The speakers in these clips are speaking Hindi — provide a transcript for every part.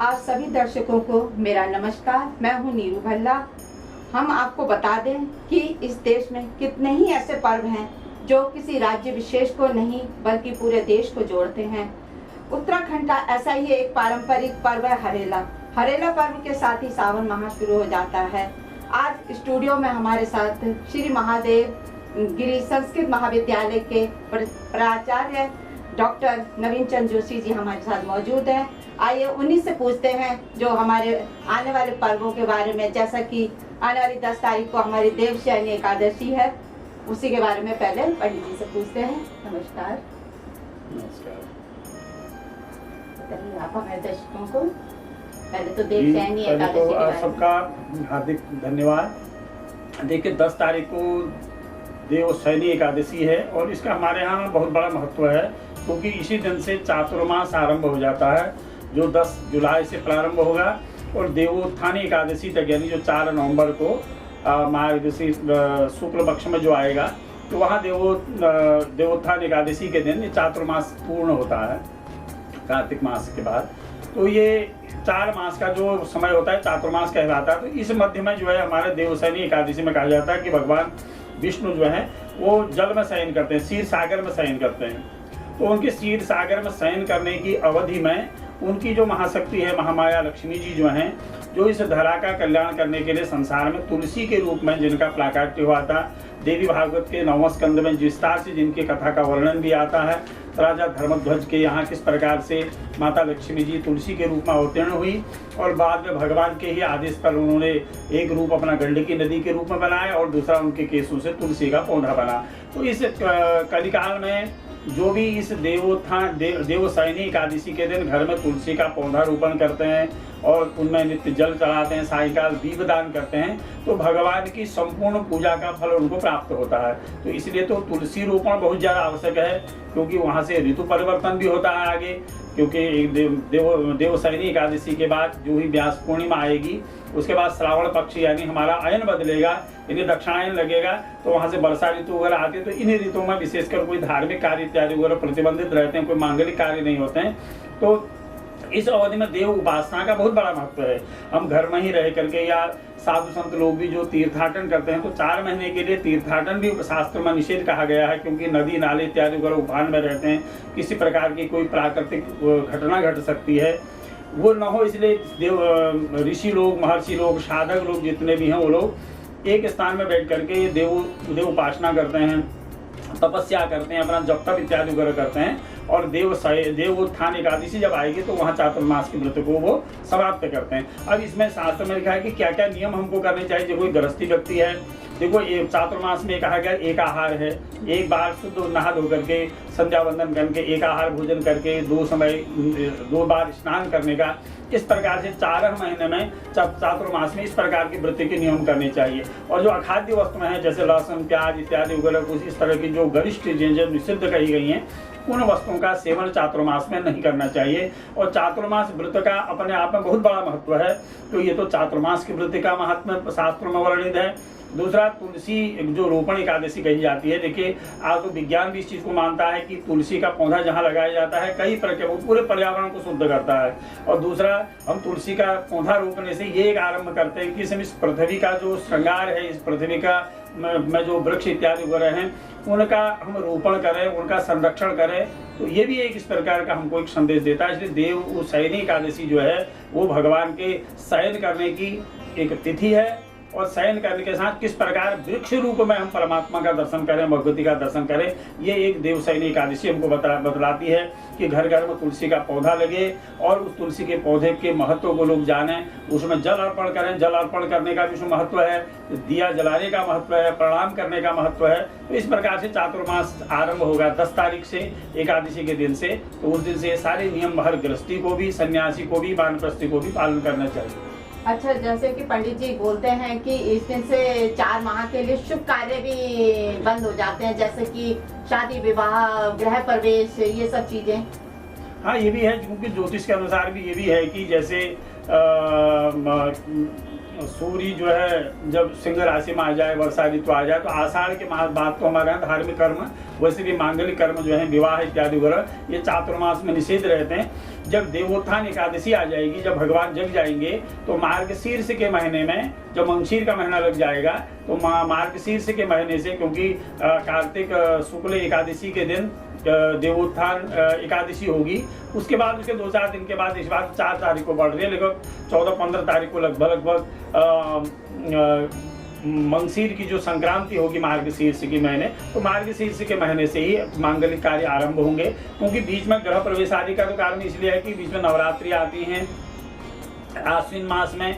आप सभी दर्शकों को मेरा नमस्कार। मैं हूं नीरू भल्ला। हम आपको बता दें कि इस देश में कितने ही ऐसे पर्व हैं जो किसी राज्य विशेष को नहीं बल्कि पूरे देश को जोड़ते हैं। उत्तराखंड का ऐसा ही एक पारंपरिक पर्व है हरेला। हरेला पर्व के साथ ही सावन माह शुरू हो जाता है। आज स्टूडियो में हमारे साथ श्री महादेव गिरी संस्कृत महाविद्यालय के प्राचार्य डॉक्टर नवीन चंद जोशी जी हमारे साथ मौजूद हैं। आइए उन्हीं से पूछते हैं जो हमारे आने वाले पर्वों के बारे में, जैसा कि आने वाली 10 तारीख को हमारी देवशयनी एकादशी है, उसी के बारे में पहले पंडित जी से पूछते हैं। नमस्कार। नमस्कार। बताइए आप हमारे दर्शकों को पहले तो देवशयनी एकादशी के बारे में। सबका हार्दिक धन्यवाद। देखिए 10 तारीख को देवशयनी एकादशी है और इसका हमारे यहाँ बहुत बड़ा महत्व है, क्योंकि इसी दिन से चातुर्मास आरंभ हो जाता है, जो 10 जुलाई से प्रारंभ होगा और देवोत्थानी एकादशी तक, यानी जो 4 नवंबर को मार्गशीर शुक्ल पक्ष में जो आएगा, तो वहाँ देवोत्थान एकादशी के दिन ये चातुर्मास पूर्ण होता है कार्तिक मास के बाद। तो ये 4 मास का जो समय होता है चातुर्मास कहलाता है। तो इस मध्य में जो है हमारे देवशयनी एकादशी में कहा जाता है कि भगवान विष्णु जो है वो जल में शयन करते हैं, क्षीर सागर में शयन करते हैं। तो उनके क्षीर सागर में शयन करने की अवधि में उनकी जो महाशक्ति है महामाया लक्ष्मी जी जो हैं, जो इस धरा का कल्याण करने के लिए संसार में तुलसी के रूप में जिनका प्राकट्य हुआ था, देवी भागवत के 9वें स्कंद में विस्तार से जिनकी कथा का वर्णन भी आता है। राजा धर्मध्वज के यहाँ किस प्रकार से माता लक्ष्मी जी तुलसी के रूप में अवतीर्ण हुई और बाद में भगवान के ही आदेश पर उन्होंने एक रूप अपना गंडकी नदी के रूप में बनाया और दूसरा उनके केसों से तुलसी का पौधा बना। तो इस कलिकाल में जो भी इस देवशयनी एकादशी के दिन घर में तुलसी का पौधा रोपण करते हैं और उनमें नित्य जल चढ़ाते हैं, सायंकाल दीपदान करते हैं, तो भगवान की संपूर्ण पूजा का फल उनको प्राप्त होता है। तो इसलिए तो तुलसी रोपण बहुत ज़्यादा आवश्यक है, क्योंकि वहाँ से ऋतु परिवर्तन भी होता है आगे, क्योंकि देवशयनी एकादशी के बाद जो ही व्यास पूर्णिमा आएगी, उसके बाद श्रावण पक्ष यानी हमारा अयन बदलेगा, यानी दक्षिणायन लगेगा, तो वहाँ से वर्षा ऋतु वगैरह आती है। तो इन ऋतुओं में विशेषकर कोई धार्मिक कार्य इत्यादि वगैरह प्रतिबंधित रहते हैं, कोई मांगलिक कार्य नहीं होते हैं। तो इस अवधि में देव उपासना का बहुत बड़ा महत्व है। हम घर में ही रह करके या साधु संत लोग भी जो तीर्थाटन करते हैं, तो 4 महीने के लिए तीर्थाटन भी शास्त्र में निषेध कहा गया है, क्योंकि नदी नाले इत्यादि वगैरह उफान में रहते हैं, किसी प्रकार की कोई प्राकृतिक घटना घट सकती है, वो न हो, इसलिए देव ऋषि लोग, महर्षि लोग, साधक लोग जितने भी हैं, वो लोग एक स्थान में बैठ करके देव उपासना करते हैं, तपस्या करते हैं, अपना जप तप इत्यादि वगैरह करते हैं। और देवोत्थान एकादशी जब आएगी तो वहाँ चातुर्मास के व्रत को वो समाप्त करते हैं। अब इसमें शास्त्र में लिखा है कि क्या क्या नियम हमको करने चाहिए। जो कोई गृहस्थी व्यक्ति है, देखो ये चातुर्मास में कहा गया एक आहार है, एक बार शुद्ध नहा धो करके संध्या वंदन करके एक आहार भोजन करके 2 बार स्नान करने का। इस प्रकार से 4 महीने में चातुर्मास में इस प्रकार के व्रत के नियम करने चाहिए। और जो अखाद्य वस्तुएं हैं जैसे लहसुन प्याज इत्यादि वगैरह कुछ इस तरह की जो गरिष्ठ चीजें जो निषिद्ध कही गई हैं, उन वस्तुओं का सेवन चातुर्मास में नहीं करना चाहिए। और चातुर्मास व्रत का अपने आप में बहुत बड़ा महत्व है। तो ये तो चातुर्मास के व्रत का महात्म्य शास्त्र में वर्णित है। दूसरा, तुलसी जो रोपण एकादशी कही जाती है। देखिए आज तो विज्ञान भी इस चीज को मानता है कि तुलसी का पौधा जहाँ लगाया जाता है कई प्रकार वो पूरे पर्यावरण को शुद्ध करता है। और दूसरा, हम तुलसी का पौधा रोपने से ये एक आरंभ करते हैं कि इस पृथ्वी का जो श्रृंगार है, इस पृथ्वी का में जो वृक्ष इत्यादि वगैरह हैं, उनका हम रोपण करें, उनका संरक्षण करें। तो ये भी एक इस प्रकार का हमको एक संदेश देता है। इसलिए देवशयनी एकादशी जो है वो भगवान के शयन करने की एक तिथि है, और शयन करने के साथ किस प्रकार वृक्ष रूप में हम परमात्मा का दर्शन करें, भगवती का दर्शन करें, ये एक देवशयनी एकादशी हमको बतलाती है कि घर घर में तुलसी का पौधा लगे और उस तुलसी के पौधे के महत्व को लोग जानें, उसमें जल अर्पण करें। जल अर्पण करने का भी उसमें महत्व है, दिया जलाने का महत्व है, प्रणाम करने का महत्व है। तो इस प्रकार से चातुर्मास आरंभ होगा 10 तारीख से, एकादशी के दिन से। तो उस दिन से सारे नियम हर गृहस्थी को भी, सन्यासी को भी, वानप्रस्थी को भी पालन करना चाहिए। अच्छा, जैसे कि पंडित जी बोलते हैं कि इस दिन से 4 माह के लिए शुभ कार्य भी बंद हो जाते हैं, जैसे कि शादी विवाह, गृह प्रवेश, ये सब चीजें। हाँ, ये भी है, क्योंकि ज्योतिष के अनुसार भी ये भी है कि जैसे सूर्य जो है जब सिंह राशि में आ जाए, वर्षा ऋतु आ जाए, तो आषाढ़ के मास बाद तो हमारे यहाँ धार्मिक कर्म, वैसे भी मांगलिक कर्म जो है विवाह इत्यादि वगैरह ये चातुर्मास में निषेध रहते हैं। जब देवोत्थान एकादशी आ जाएगी, जब भगवान जग जाएंगे, तो मार्गशीर्ष के महीने में जब मंगशीर का महीना लग जाएगा, तो मार्गशीर्ष के महीने से, क्योंकि कार्तिक शुक्ल एकादशी के दिन देवोत्थान एकादशी होगी, उसके बाद उसके 2-4 दिन के बाद, इस बार 4 तारीख को बढ़ रही है, लगभग 14-15 तारीख को लगभग मंगशीर की जो संक्रांति होगी मार्गशीर्ष की महीने, तो मार्गशीर्ष के महीने से ही मांगलिक कार्य आरंभ होंगे। क्योंकि बीच में ग्रह प्रवेश आदि का तो कारण इसलिए है कि बीच में नवरात्रि आती हैं, आश्विन मास में,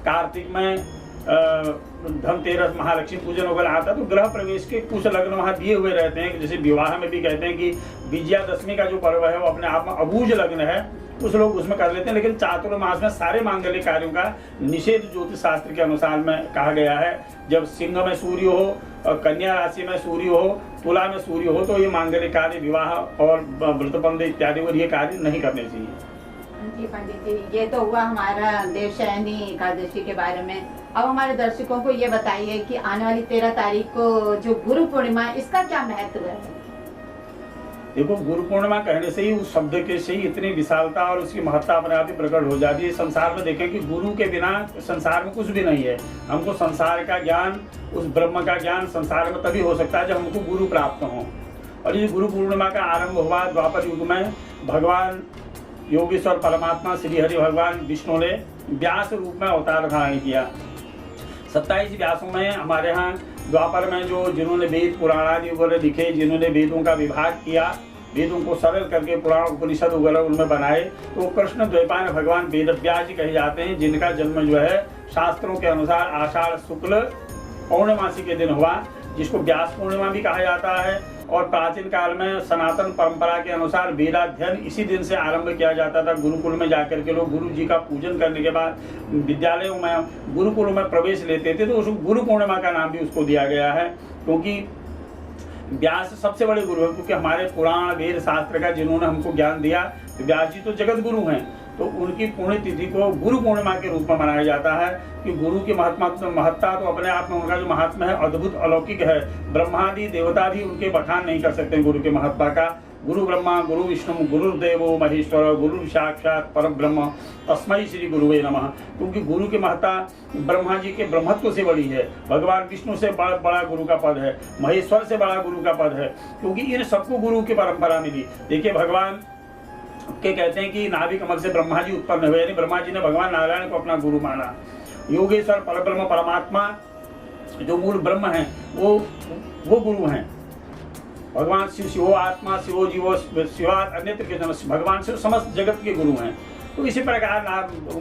कार्तिक में धनतेरस, महालक्ष्मी पूजन वगैरह आता है, तो ग्रह प्रवेश के कुछ लग्न वहाँ दिए हुए रहते हैं। जैसे विवाह में भी कहते हैं कि विजयादशमी का जो पर्व है वो अपने आप में अबूझ लग्न है, कुछ लोग उसमें कर लेते हैं। लेकिन चातुर्मास में सारे मांगलिक कार्यों का निषेध ज्योतिष शास्त्र के अनुसार में कहा गया है। जब सिंह में सूर्य हो, कन्या राशि में सूर्य हो, तुला में सूर्य हो, तो ये मांगलिक कार्य, विवाह और व्रतबंध इत्यादि और ये कार्य नहीं करने चाहिए। जी पंडित जी, ये तो हुआ हमारा देवशयनी एकादशी के बारे में। अब हमारे दर्शकों को ये बताइए कि आने वाली 13 तारीख को जो गुरु पूर्णिमा है, इसका क्या महत्व है? देखो, गुरु पूर्णिमा कहने से ही, उस शब्द के से ही इतनी विशालता और उसकी महत्ता अपने आप ही प्रकट हो जाती है। संसार में देखें कि गुरु के बिना संसार में कुछ भी नहीं है। हमको संसार का ज्ञान, उस ब्रह्म का ज्ञान संसार में तभी हो सकता है जब हमको गुरु प्राप्त हो। और ये गुरु पूर्णिमा का आरंभ हुआ द्वापर युग में। भगवान योगेश्वर परमात्मा श्री हरि भगवान विष्णु ने व्यास रूप में अवतार धारण किया। 27 व्यासों में हमारे यहाँ द्वापर में जो जिन्होंने वेद पुराण आदि वगैरह लिखे, जिन्होंने वेदों का विभाग किया, वेदों को सरल करके पुराण उपनिषद वगैरह उनमें बनाए, तो कृष्ण द्वैपायन भगवान वेद व्यास जी कहे जाते हैं, जिनका जन्म जो है शास्त्रों के अनुसार आषाढ़ शुक्ल पौर्णमासी के दिन हुआ, जिसको व्यास पूर्णिमा भी कहा जाता है। और प्राचीन काल में सनातन परंपरा के अनुसार वेदाध्ययन इसी दिन से आरंभ किया जाता था। गुरुकुल में जाकर के लोग गुरु जी का पूजन करने के बाद विद्यालयों में, गुरुकुलों में प्रवेश लेते थे, तो उस गुरु पूर्णिमा का नाम भी उसको दिया गया है। क्योंकि व्यास सबसे बड़े गुरु हैं, क्योंकि हमारे पुराण वेद शास्त्र का जिन्होंने हमको ज्ञान दिया, व्यास जी तो जगत गुरु हैं। तो उनकी पुण्यतिथि को गुरु पूर्णिमा के रूप में मनाया जाता है कि गुरु की महत्ता तो अपने आप में, उनका जो महात्मा है अद्भुत अलौकिक है। ब्रह्मादि देवता भी उनके बखान नहीं कर सकते गुरु के महत्ता का। गुरु ब्रह्मा गुरु विष्णु गुरुदेवो महेश्वर गुरु साक्षात परम ब्रह्म तस्मै श्री गुरुवे नमः। क्योंकि गुरु की महत्ता ब्रह्मा जी के ब्रह्मत्व से बड़ी है, भगवान विष्णु से बड़ा गुरु का पद है, महेश्वर से बड़ा गुरु का पद है, क्योंकि इन सबको गुरु की परंपरा मिली। देखिए, भगवान के कहते हैं कि नाभि कमल से ब्रह्मा जी उत्पन्न हुए, यानी ब्रह्मा जी ने भगवान नारायण को अपना गुरु माना। योगेश्वर परब्रह्म परमात्मा जो मूल ब्रह्म है वो गुरु हैं। भगवान शिव शिवो आत्मा शिवो जीवो शिवात अन्यत्र के जन, भगवान शिव समस्त जगत के गुरु हैं। तो इसी प्रकार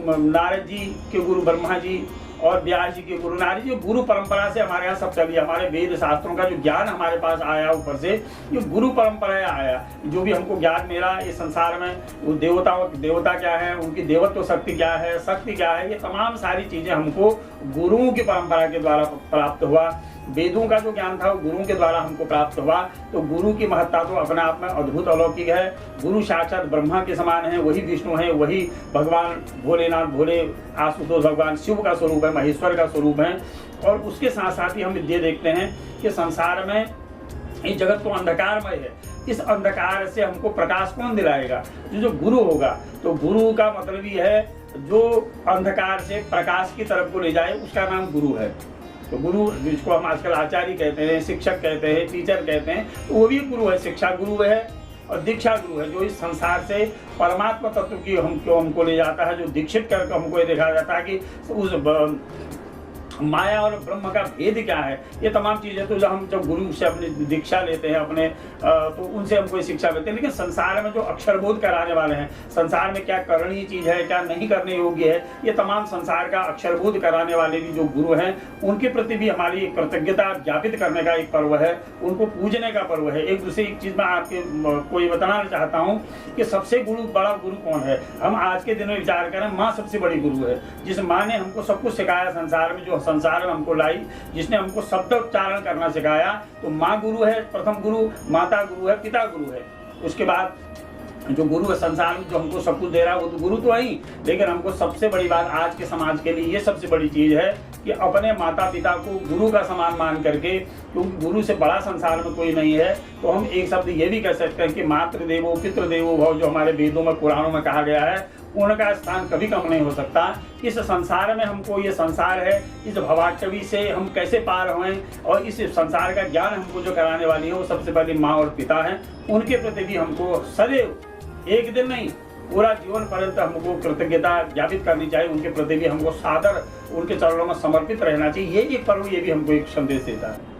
नारद जी के गुरु ब्रह्मा जी और व्यास जी के गुरु, नारद जी गुरु परंपरा से हमारे यहाँ सब चली। हमारे वेद शास्त्रों का जो ज्ञान हमारे पास आया ऊपर से, ये गुरु परंपरा आया। जो भी हमको ज्ञान मिला इस संसार में, वो देवता क्या है, उनकी देवत्व शक्ति क्या है, शक्ति क्या है, ये तमाम सारी चीजें हमको गुरुओं की परंपरा के द्वारा प्राप्त हुआ। वेदों का जो ज्ञान था वो गुरुओं के द्वारा हमको प्राप्त हुआ। तो गुरु की महत्ता तो अपने आप में अद्भुत अलौकिक है। गुरु साक्षात ब्रह्मा के समान है, वही विष्णु है, वही भगवान भोलेनाथ, भोले आशुतोष भगवान शिव का स्वरूप है, महेश्वर का स्वरूप है। और उसके साथ साथ ही हम ये देखते हैं कि संसार में इस जगत तो अंधकारमय है, इस अंधकार से हमको प्रकाश कौन दिलाएगा? जो गुरु होगा। तो गुरु का मतलब ही है जो अंधकार से प्रकाश की तरफ को ले जाए, उसका नाम गुरु है। तो गुरु, जिसको हम आजकल आचार्य कहते हैं, शिक्षक कहते हैं, टीचर कहते हैं, तो वो भी गुरु है। शिक्षा गुरु है और दीक्षा गुरु है, जो इस संसार से परमात्मा तत्व की हमको ले जाता है, जो दीक्षित करके हमको ये दिखाया जाता है कि उस माया और ब्रह्म का भेद क्या है। ये तमाम चीजें तो जब गुरु से अपनी दीक्षा लेते हैं अपने, तो उनसे हमको शिक्षा मिलती है। लेकिन संसार में जो अक्षरबोध कराने वाले हैं, संसार में क्या करनी चीज है, क्या नहीं करने योग्य है, ये तमाम संसार का अक्षरबोध कराने वाले भी जो गुरु हैं, उनके प्रति भी हमारी एक कृतज्ञता ज्ञापित करने का एक पर्व है, उनको पूजने का पर्व है। एक दूसरी एक चीज मैं आपके को ये बताना चाहता हूँ कि सबसे बड़ा गुरु कौन है। हम आज के दिन में विचार करें, माँ सबसे बड़ी गुरु है। जिस माँ ने हमको सब कुछ सिखाया संसार में, जो संसार में हमको लाई, जिसने हमको शब्द उच्चारण करना सिखाया, तो माँ गुरु है, प्रथम गुरु, माता गुरु है, पिता गुरु है। उसके बाद जो गुरु है संसार में, जो हमको सब कुछ दे रहा है वो तो गुरु तो है ही, लेकिन हमको सबसे बड़ी बात आज के समाज के लिए ये सबसे बड़ी चीज है कि अपने माता पिता को गुरु का समान मान करके, क्योंकि गुरु से बड़ा संसार में कोई नहीं है। तो हम एक शब्द ये भी कह सकते हैं कि मातृदेवो पितृदेवो भव, जो हमारे वेदों में पुराणों में कहा गया है, उनका स्थान कभी कम नहीं हो सकता। इस संसार में हमको, ये संसार है, इस भवाटवी से हम कैसे पार हों, और इस संसार का ज्ञान हमको जो कराने वाली है वो सबसे पहले माँ और पिता हैं। उनके प्रति भी हमको सदैव, एक दिन नहीं पूरा जीवन पर्यंत हमको कृतज्ञता ज्ञापित करनी चाहिए। उनके प्रति भी हमको सादर, उनके चरणों में समर्पित रहना चाहिए। ये एक पर्व, ये भी हमको एक संदेश देता है।